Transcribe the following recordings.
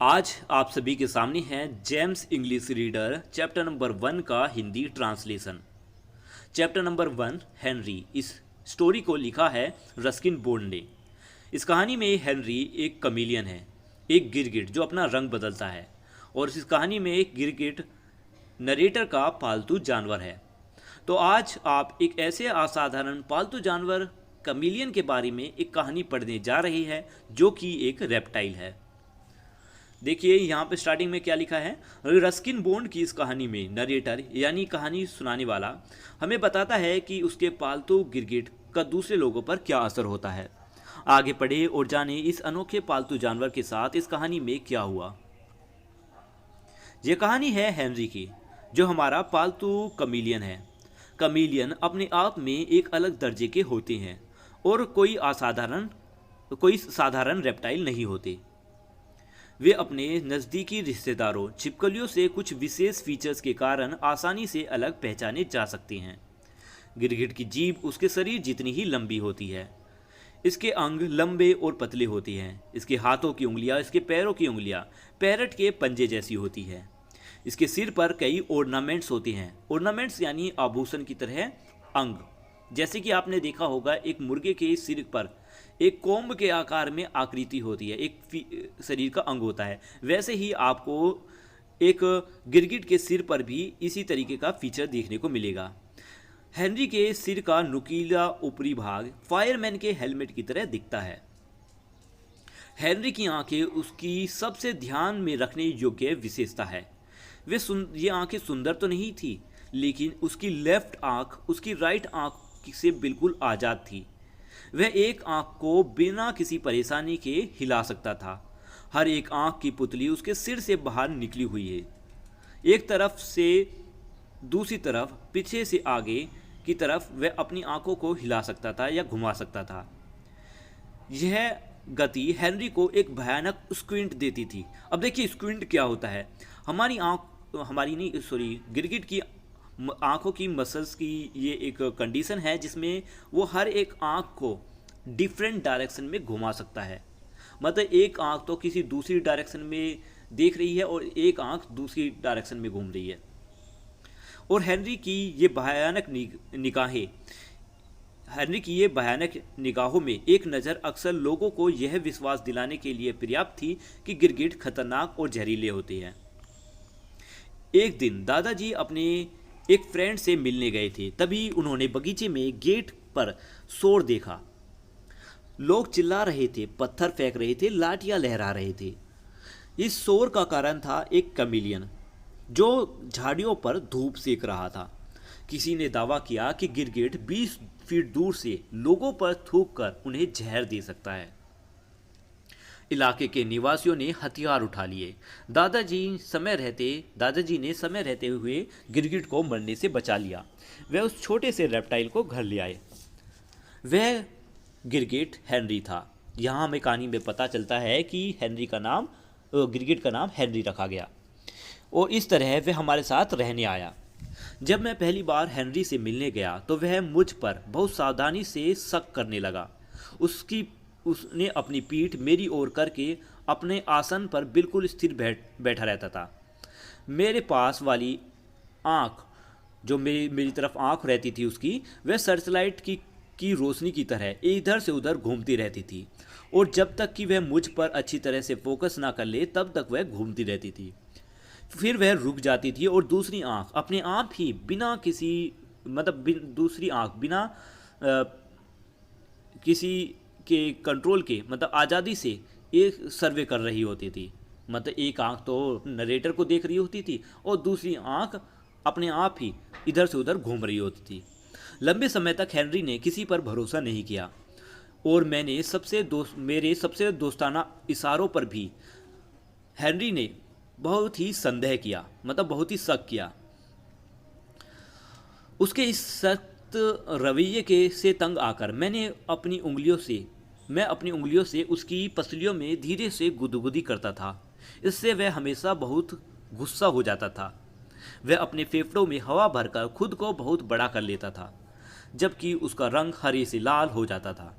आज आप सभी के सामने है James English reader chapter number 1 का Hindi translation. Chapter number 1 Henry. इस स्टोरी को लिखा है रस्किन बॉन्ड ने। इस कहानी में हेनरी एक कमीलियन है, एक गिरगिट जो अपना रंग बदलता है, और इस कहानी में एक गिरगिट नरेटर का पालतू जानवर है। तो आज आप एक ऐसे असाधारण पालतू जानवर कमीलियन के बारे में एक कहानी पढ़ने जा रहे हैं जो कि एक रेप्टाइल है। देखिए यहाँ पे स्टार्टिंग में क्या लिखा है। रस्किन बॉन्ड की इस कहानी में नरेटर यानी कहानी सुनाने वाला हमें बताता है कि उसके पालतू गिरगिट का दूसरे लोगों पर क्या असर होता है। आगे पढ़े और जाने इस अनोखे पालतू जानवर के साथ इस कहानी में क्या हुआ। यह कहानी है हेनरी की, जो हमारा पालतू कमीलियन है। कमीलियन अपने आप में एक अलग दर्जे के होते हैं और कोई साधारण रेप्टाइल नहीं होते। वे अपने नज़दीकी रिश्तेदारों छिपकलियों से कुछ विशेष फीचर्स के कारण आसानी से अलग पहचाने जा सकते हैं। गिरगिट की जीभ उसके शरीर जितनी ही लंबी होती है। इसके अंग लंबे और पतले होते हैं। इसके हाथों की उंगलियां, इसके पैरों की उंगलियां पैरट के पंजे जैसी होती है। इसके सिर पर कई ऑर्नामेंट्स होते हैं। ऑर्नामेंट्स यानी आभूषण की तरह अंग। जैसे कि आपने देखा होगा एक मुर्गे के सिर पर एक कोम्ब के आकार में आकृति होती है, एक शरीर का अंग होता है। वैसे ही आपको एक गिरगिट के सिर पर भी इसी तरीके का फीचर देखने को मिलेगा। हेनरी के सिर का नुकीला ऊपरी भाग फायरमैन के हेलमेट की तरह दिखता है। हेनरी की आंखें उसकी सबसे ध्यान में रखने योग्य विशेषता है। ये आंखें सुंदर तो नहीं थी, लेकिन उसकी लेफ्ट आंख उसकी राइट आंख से बिल्कुल आज़ाद थी। वह एक आंख को बिना किसी परेशानी के हिला सकता था। हर एक आंख की पुतली उसके सिर से बाहर निकली हुई है। एक तरफ से दूसरी तरफ, पीछे से आगे की तरफ वह अपनी आंखों को हिला सकता था या घुमा सकता था। यह गति हेनरी को एक भयानक स्क्विंट देती थी। अब देखिए स्क्विंट क्या होता है। गिरगिट की आंखों की मसल्स की ये एक कंडीशन है जिसमें वो हर एक आंख को डिफरेंट डायरेक्शन में घुमा सकता है। मतलब एक आंख तो किसी दूसरी डायरेक्शन में देख रही है और एक आंख दूसरी डायरेक्शन में घूम रही है। और हेनरी की ये भयानक निगाहों में एक नज़र अक्सर लोगों को यह विश्वास दिलाने के लिए पर्याप्त थी कि गिरगिट खतरनाक और जहरीले होते हैं। एक दिन दादाजी अपने एक फ्रेंड से मिलने गए थे। तभी उन्होंने बगीचे में गेट पर शोर देखा। लोग चिल्ला रहे थे, पत्थर फेंक रहे थे, लाठियां लहरा रहे थे। इस शोर का कारण था एक कमीलियन जो झाड़ियों पर धूप सेक रहा था। किसी ने दावा किया कि गिरगिट 20 फीट दूर से लोगों पर थूक कर उन्हें जहर दे सकता है। इलाके के निवासियों ने हथियार उठा लिए। दादाजी ने समय रहते हुए गिरगिट को मरने से बचा लिया। वह उस छोटे से रेप्टाइल को घर ले आए। वह गिरगिट हेनरी था। यहाँ हमें कहानी में पता चलता है कि गिरगिट का नाम हेनरी रखा गया और इस तरह वह हमारे साथ रहने आया। जब मैं पहली बार हेनरी से मिलने गया तो वह मुझ पर बहुत सावधानी से शक करने लगा। उसने अपनी पीठ मेरी ओर करके अपने आसन पर बिल्कुल स्थिर बैठा रहता था। मेरे पास वाली आँख, जो मेरी तरफ आँख रहती थी उसकी, वह सर्चलाइट की रोशनी की तरह इधर से उधर घूमती रहती थी और जब तक कि वह मुझ पर अच्छी तरह से फोकस ना कर ले तब तक वह घूमती रहती थी। फिर वह रुक जाती थी और दूसरी आँख अपने आप ही बिना किसी के कंट्रोल के आज़ादी से एक सर्वे कर रही होती थी। एक आंख तो नरेटर को देख रही होती थी और दूसरी आंख अपने आप ही इधर से उधर घूम रही होती थी। लंबे समय तक हेनरी ने किसी पर भरोसा नहीं किया और मेरे सबसे दोस्ताना इशारों पर भी हेनरी ने बहुत ही संदेह किया, बहुत ही शक किया। उसके इस सख्त रवैये से तंग आकर मैं अपनी उंगलियों से उसकी पसलियों में धीरे से गुदगुदी करता था। इससे वह हमेशा बहुत गुस्सा हो जाता था। वह अपने फेफड़ों में हवा भरकर खुद को बहुत बड़ा कर लेता था, जबकि उसका रंग हरे से लाल हो जाता था।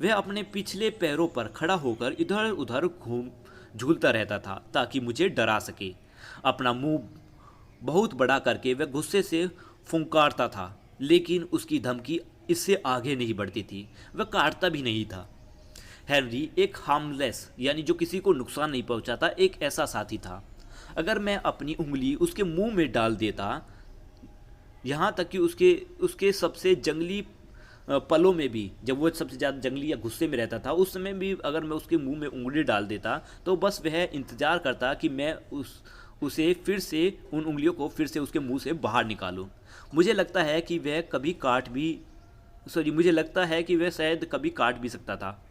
वह अपने पिछले पैरों पर खड़ा होकर इधर उधर झूलता रहता था ताकि मुझे डरा सके। अपना मुंह बहुत बड़ा करके वह गुस्से से फुंकारता था, लेकिन उसकी धमकी इससे आगे नहीं बढ़ती थी। वह काटता भी नहीं था। हेनरी एक हार्मलेस यानी जो किसी को नुकसान नहीं पहुंचाता एक ऐसा साथी था। अगर मैं अपनी उंगली उसके मुंह में डाल देता, यहाँ तक कि उसके उसके सबसे जंगली पलों में भी, जब वो सबसे ज़्यादा जंगली या गुस्से में रहता था उस समय भी अगर मैं उसके मुंह में उंगली डाल देता तो बस वह इंतज़ार करता कि मैं उसे फिर से उन उंगलियों को फिर से उसके मुंह से बाहर निकालूं। मुझे लगता है कि वह कभी काट भी सॉरी मुझे लगता है कि वह शायद कभी काट भी सकता था।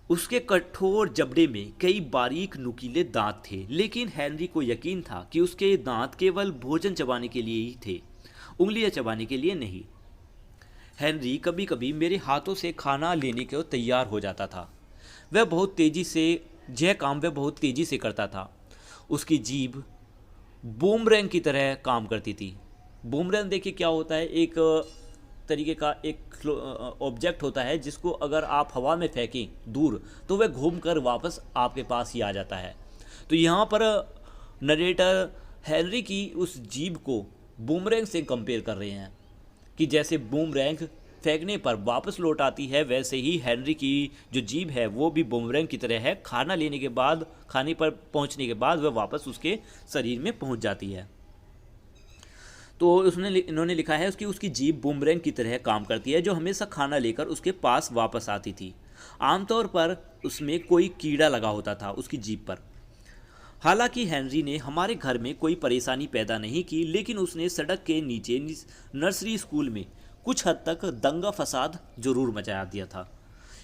उसके कठोर जबड़े में कई बारीक नुकीले दांत थे, लेकिन हेनरी को यकीन था कि उसके दांत केवल भोजन चबाने के लिए ही थे, उंगलियां चबाने के लिए नहीं। हेनरी कभी कभी मेरे हाथों से खाना लेने को तैयार हो जाता था। यह काम वह बहुत तेजी से करता था। उसकी जीभ बूमरैंग की तरह काम करती थी। बूमरैंग देखिए क्या होता है, एक तरीके का एक ऑब्जेक्ट होता है जिसको अगर आप हवा में फेंकें दूर तो वह घूमकर वापस आपके पास ही आ जाता है। तो यहाँ पर नरेटर हेनरी की उस जीभ को बूमरैंग से कंपेयर कर रहे हैं कि जैसे बूमरैंग फेंकने पर वापस लौट आती है, वैसे ही हेनरी की जो जीभ है वो भी बूमरैंग की तरह है। खाने पर पहुंचने के बाद वह वापस उसके शरीर में पहुंच जाती है। तो इन्होंने लिखा है उसकी जीभ बूमरैंग की तरह काम करती है, जो हमेशा खाना लेकर उसके पास वापस आती थी। आमतौर पर उसमें कोई कीड़ा लगा होता था उसकी जीभ पर। हालांकि हेनरी ने हमारे घर में कोई परेशानी पैदा नहीं की, लेकिन उसने सड़क के नीचे नर्सरी स्कूल में कुछ हद तक दंगा फसाद जरूर मचा दिया था।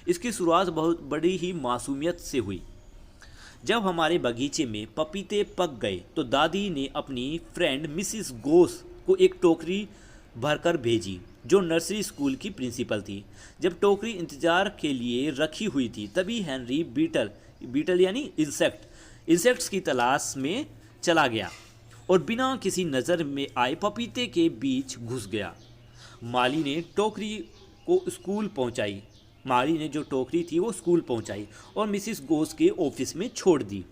इसकी शुरुआत बहुत बड़ी ही मासूमियत से हुई। जब हमारे बगीचे में पपीते पक गए तो दादी ने अपनी फ्रेंड मिसिस गोस को एक टोकरी भरकर भेजी, जो नर्सरी स्कूल की प्रिंसिपल थी। जब टोकरी इंतजार के लिए रखी हुई थी तभी हेनरी बीटल यानी इंसेक्ट्स की तलाश में चला गया और बिना किसी नज़र में आए पपीते के बीच घुस गया। माली ने जो टोकरी थी वो स्कूल पहुंचाई और मिसिस गोस के ऑफिस में छोड़ दी।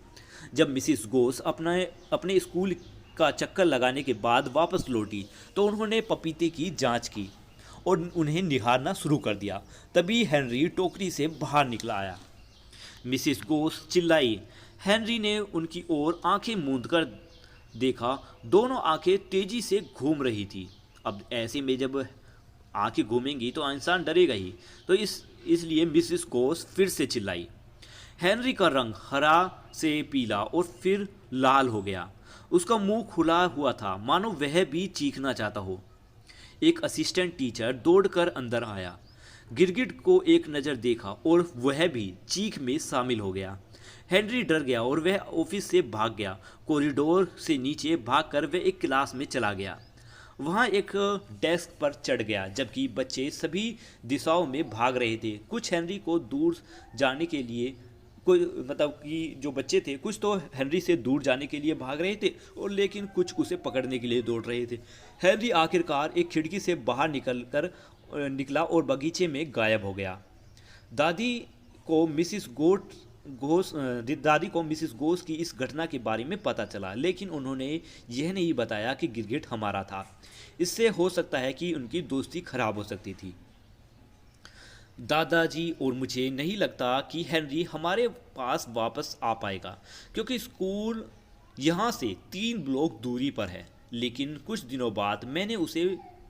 जब मिसिस गोस अपने स्कूल का चक्कर लगाने के बाद वापस लौटी तो उन्होंने पपीते की जांच की और उन्हें निहारना शुरू कर दिया। तभी हेनरी टोकरी से बाहर निकला आया। मिसिस गोस चिल्लाई। हेनरी ने उनकी ओर आंखें मूंदकर देखा। दोनों आंखें तेजी से घूम रही थी। अब ऐसे में जब आंखें घूमेंगी तो इंसान डरेगा ही, तो इसलिए मिसिस गोस फिर से चिल्लाई। हेनरी का रंग हरा से पीला और फिर लाल हो गया। उसका मुंह खुला हुआ था, मानो वह भी चीखना चाहता हो। एक असिस्टेंट टीचर दौड़कर अंदर आया, गिरगिट को एक नज़र देखा और वह भी चीख में शामिल हो गया। हेनरी डर गया और वह ऑफिस से भाग गया। कॉरिडोर से नीचे भागकर वह एक क्लास में चला गया। वहाँ एक डेस्क पर चढ़ गया, जबकि बच्चे सभी दिशाओं में भाग रहे थे। कुछ हेनरी को दूर जाने के लिए कि जो बच्चे थे कुछ तो हेनरी से दूर जाने के लिए भाग रहे थे और लेकिन कुछ उसे पकड़ने के लिए दौड़ रहे थे। हेनरी आखिरकार एक खिड़की से बाहर निकला और बगीचे में गायब हो गया। दादी को मिसिस गोस की इस घटना के बारे में पता चला, लेकिन उन्होंने यह नहीं बताया कि गिरगिट हमारा था। इससे हो सकता है कि उनकी दोस्ती खराब हो सकती थी। दादाजी और मुझे नहीं लगता कि हेनरी हमारे पास वापस आ पाएगा, क्योंकि स्कूल यहाँ से 3 ब्लॉक दूरी पर है। लेकिन कुछ दिनों बाद मैंने उसे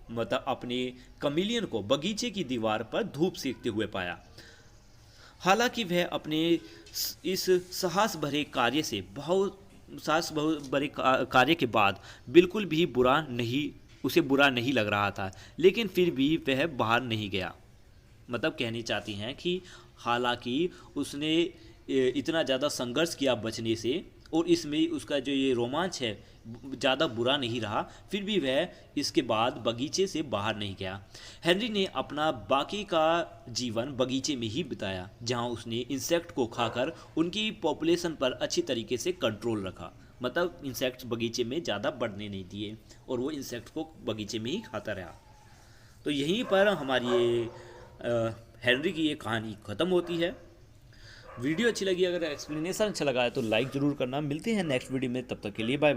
अपने कमिलियन को बगीचे की दीवार पर धूप सेकते हुए पाया। हालांकि वह अपने इस साहस भरे कार्य के बाद बिल्कुल भी बुरा नहीं लग रहा था, लेकिन फिर भी वह बाहर नहीं गया। कहनी चाहती हैं कि हालांकि उसने इतना ज़्यादा संघर्ष किया बचने से और इसमें उसका जो ये रोमांच है ज़्यादा बुरा नहीं रहा, फिर भी वह इसके बाद बगीचे से बाहर नहीं गया। हेनरी ने अपना बाकी का जीवन बगीचे में ही बिताया, जहां उसने इंसेक्ट को खाकर उनकी पॉपुलेशन पर अच्छी तरीके से कंट्रोल रखा। इंसेक्ट्स बगीचे में ज़्यादा बढ़ने नहीं दिए और वो इंसेक्ट को बगीचे में ही खाता रहा। तो यहीं पर हमारी हेनरी की ये कहानी ख़त्म होती है। वीडियो अच्छी लगी, अगर एक्सप्लेनेशन अच्छा लगा है तो लाइक ज़रूर करना। मिलते हैं नेक्स्ट वीडियो में, तब तक के लिए बाय।